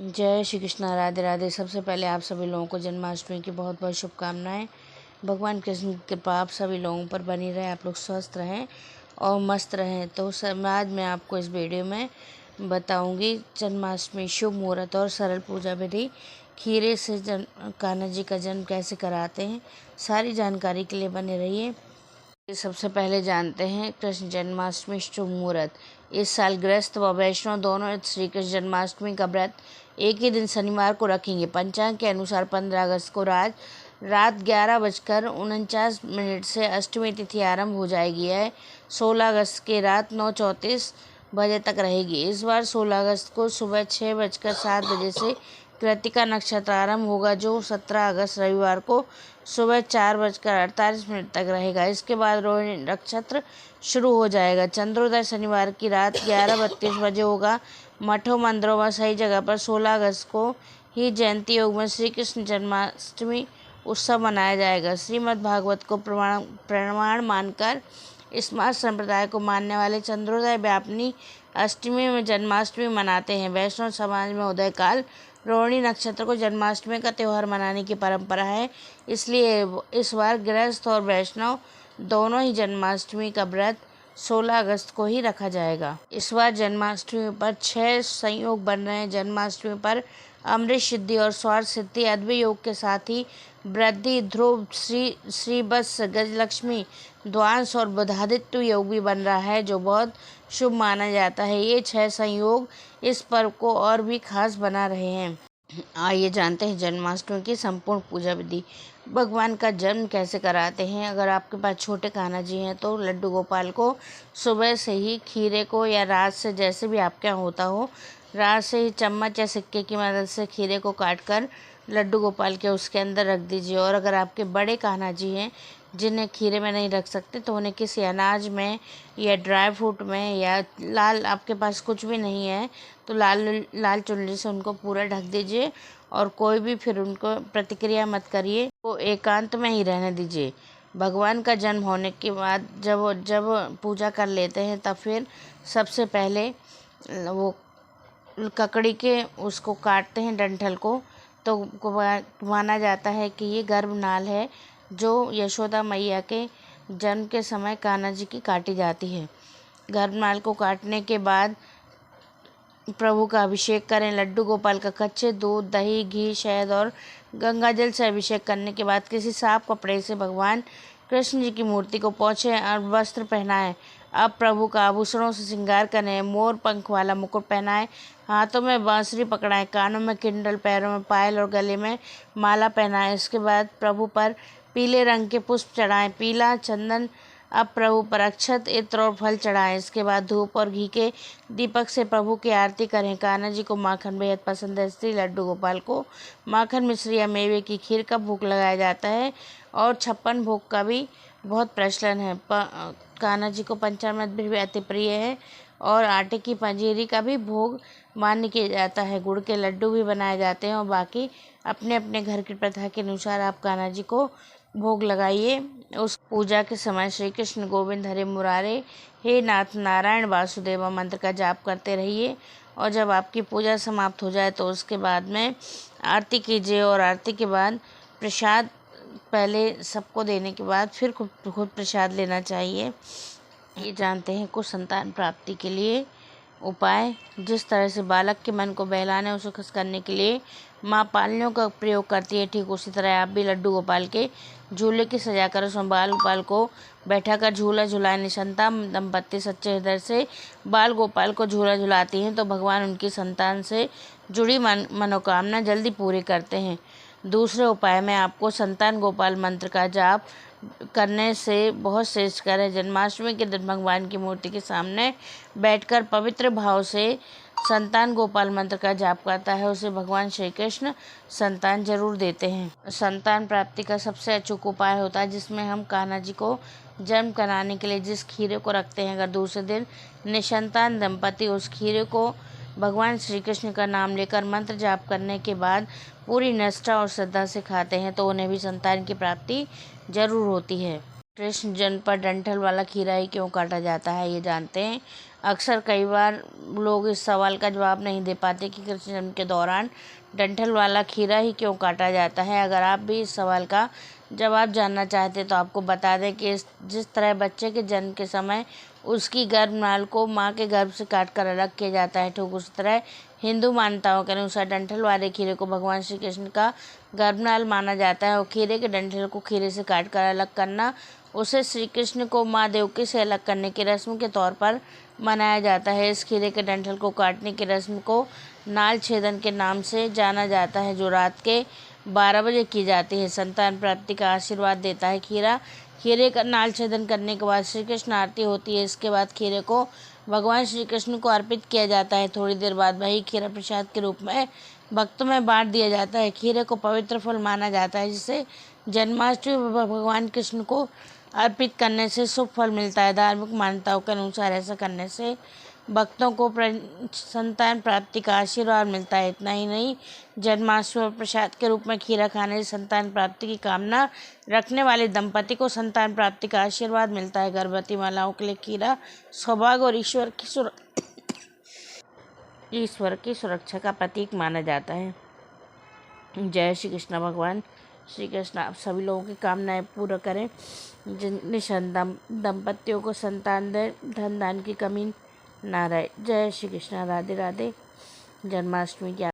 जय श्री कृष्ण, राधे राधे। सबसे पहले आप सभी लोगों को जन्माष्टमी की बहुत बहुत शुभकामनाएं। भगवान कृष्ण की कृपा आप सभी लोगों पर बनी रहे, आप लोग स्वस्थ रहें और मस्त रहें। तो आज मैं आपको इस वीडियो में बताऊंगी जन्माष्टमी शुभ मुहूर्त और सरल पूजा विधि। खीरे से कान्हा जी का जन्म कैसे कराते हैं, सारी जानकारी के लिए बने रहिए। सबसे पहले जानते हैं कृष्ण जन्माष्टमी शुभ मुहूर्त। इस साल गृहस्थ व वैष्णव दोनों श्री कृष्ण जन्माष्टमी का व्रत एक ही दिन शनिवार को रखेंगे। पंचांग के अनुसार 15 अगस्त को रात 11:49 से अष्टमी तिथि आरंभ हो जाएगी। है 16 अगस्त के रात 9:34 बजे तक रहेगी। इस बार 16 अगस्त को सुबह 6:07 बजे से कृतिका नक्षत्र आरंभ होगा, जो 17 अगस्त रविवार को सुबह 4:48 तक रहेगा। इसके बाद रोहिणी नक्षत्र शुरू हो जाएगा। चंद्रोदय शनिवार की रात 11:32 बजे होगा। मठों मंदिरों व सही जगह पर 16 अगस्त को ही जयंती योग में श्री कृष्ण जन्माष्टमी उत्सव मनाया जाएगा। श्रीमद् भागवत को प्रमाण मानकर स्मार्त संप्रदाय को मानने वाले चंद्रोदय व्यापिनी अष्टमी में जन्माष्टमी मनाते हैं। वैष्णव समाज में उदय काल रोहिणी नक्षत्र को जन्माष्टमी का त्यौहार मनाने की परंपरा है, इसलिए इस बार गृहस्थ और वैष्णव दोनों ही जन्माष्टमी का व्रत 16 अगस्त को ही रखा जाएगा। इस बार जन्माष्टमी पर 6 संयोग बन रहे हैं। जन्माष्टमी पर अमृत सिद्धि और स्वार्थ सिद्धि अद्वैत योग के साथ ही वृद्धि, ध्रुव, श्रीवत्स, गजलक्ष्मी, द्वांश और बुधादित्य योग भी बन रहा है, जो बहुत शुभ माना जाता है। ये 6 संयोग इस पर्व को और भी खास बना रहे हैं। आइए जानते हैं जन्माष्टमी की संपूर्ण पूजा विधि। भगवान का जन्म कैसे कराते हैं। अगर आपके पास छोटे कान्हा जी हैं तो लड्डू गोपाल को सुबह से ही खीरे को, या रात से, जैसे भी आपके यहाँ होता हो, रात से ही चम्मच या सिक्के की मदद से खीरे को काट कर लड्डू गोपाल के उसके अंदर रख दीजिए। और अगर आपके बड़े कान्हा जी हैं जिन्हें खीरे में नहीं रख सकते, तो उन्हें किसी अनाज में या ड्राई फ्रूट में, या लाल, आपके पास कुछ भी नहीं है तो लाल चुनरी से उनको पूरा ढक दीजिए और कोई भी फिर उनको प्रतिक्रिया मत करिए, वो एकांत में ही रहने दीजिए। भगवान का जन्म होने के बाद जब पूजा कर लेते हैं, तब फिर सबसे पहले वो ककड़ी के उसको काटते हैं, डंठल को। तो माना जाता है कि ये गर्भनाल है, जो यशोदा मैया के जन्म के समय कान्हा जी की काटी जाती है। गर्भनाल को काटने के बाद प्रभु का अभिषेक करें। लड्डू गोपाल का कच्चे दूध, दही, घी, शहद और गंगा जल से अभिषेक करने के बाद किसी साफ कपड़े से भगवान कृष्ण जी की मूर्ति को पोंछें और वस्त्र पहनाएं। अब प्रभु का आभूषणों से श्रृंगार करें। मोर पंख वाला मुकुट पहनाएं, हाथों में बांसुरी पकड़ाएं, कानों में किंडल, पैरों में पायल और गले में माला पहनाएं। इसके बाद प्रभु पर पीले रंग के पुष्प चढ़ाएं, पीला चंदन। अब प्रभु पर अक्षत, इत्र और फल चढ़ाएं। इसके बाद धूप और घी के दीपक से प्रभु की आरती करें। कान्हा जी को माखन बेहद पसंद है, इसलिए लड्डू गोपाल को माखन, मिश्री या मेवे की खीर का भोग लगाया जाता है। और 56 भोग का भी बहुत प्रचलन है। कान्हा जी को पंचामृत भी अति प्रिय है और आटे की पंजीरी का भी भोग मान्य किया जाता है। गुड़ के लड्डू भी बनाए जाते हैं और बाकी अपने अपने घर की प्रथा के अनुसार आप कान्हा जी को भोग लगाइए। उस पूजा के समय श्री कृष्ण गोविंद हरे मुरारे, हे नाथ नारायण वासुदेव मंत्र का जाप करते रहिए। और जब आपकी पूजा समाप्त हो जाए तो उसके बाद में आरती कीजिए, और आरती के बाद प्रसाद पहले सबको देने के बाद फिर खुद प्रसाद लेना चाहिए। ये जानते हैं कुछ संतान प्राप्ति के लिए उपाय। जिस तरह से बालक के मन को बहलाने और सुखद करने के लिए माँ पालनियों का प्रयोग करती है, ठीक उसी तरह आप भी लड्डू गोपाल के झूले की सजाकर उसमें बाल गोपाल को बैठाकर झूला झुलाएं। निसंतान दंपत्ति सच्चे हृदय से बाल गोपाल को झूला झुलाती हैं तो भगवान उनकी संतान से जुड़ी मनोकामना जल्दी पूरी करते हैं। दूसरे उपाय में आपको संतान गोपाल मंत्र का जाप करने से बहुत श्रेष्ठकर है। जन्माष्टमी के दिन भगवान की मूर्ति के सामने बैठकर पवित्र भाव से संतान गोपाल मंत्र का जाप करता है, उसे भगवान श्री कृष्ण संतान जरूर देते हैं। संतान प्राप्ति का सबसे अचूक उपाय होता है, जिसमें हम कान्हा जी को जन्म कराने के लिए जिस खीरे को रखते हैं, अगर दूसरे दिन निसंतान दंपति उस खीरे को भगवान श्री कृष्ण का नाम लेकर मंत्र जाप करने के बाद पूरी निष्ठा और श्रद्धा से खाते हैं, तो उन्हें भी संतान की प्राप्ति जरूर होती है। कृष्ण जन्म पर डंठल वाला खीरा ही क्यों काटा जाता है, ये जानते हैं। अक्सर कई बार लोग इस सवाल का जवाब नहीं दे पाते कि कृष्ण जन्म के दौरान डंठल वाला खीरा ही क्यों काटा जाता है। अगर आप भी इस सवाल का जवाब जानना चाहते तो आपको बता दें कि जिस तरह बच्चे के जन्म के समय उसकी गर्भनाल को माँ के गर्भ से काट कर अलग किया जाता है, ठीक उसी तरह हिंदू मान्यताओं के अनुसार डंठल वाले खीरे को भगवान श्री कृष्ण का गर्भनाल माना जाता है और खीरे के डंठल को खीरे से काट कर अलग करना उसे श्री कृष्ण को माँ देवकी से अलग करने की रस्म के तौर पर मनाया जाता है। इस खीरे के डंठल को काटने की रस्म को नाल छेदन के नाम से जाना जाता है, जो रात के 12 बजे की जाती है। संतान प्राप्ति का आशीर्वाद देता है खीरे का नाल छेदन करने के बाद श्री कृष्ण आरती होती है। इसके बाद खीरे को भगवान श्री कृष्ण को अर्पित किया जाता है। थोड़ी देर बाद वही खीरा प्रसाद के रूप में भक्तों में बांट दिया जाता है। खीरे को पवित्र फल माना जाता है, जिसे जन्माष्टमी में भगवान कृष्ण को अर्पित करने से शुभ फल मिलता है। धार्मिक मान्यताओं के अनुसार ऐसा करने से भक्तों को संतान प्राप्ति का आशीर्वाद मिलता है। इतना ही नहीं, जन्माष्टमी और प्रसाद के रूप में खीरा खाने से संतान प्राप्ति की कामना रखने वाले दंपति को संतान प्राप्ति का आशीर्वाद मिलता है। गर्भवती महिलाओं के लिए खीरा सौभाग्य और ईश्वर की सुरक्षा का प्रतीक माना जाता है। जय श्री कृष्ण। भगवान श्री कृष्ण आप सभी लोगों की कामनाएं पूरा करें। जिन निसंतान दंपतियों को संतान दे, धन दान की कमी ना रहे। जय श्री कृष्ण। राधे राधे। जन्माष्टमी की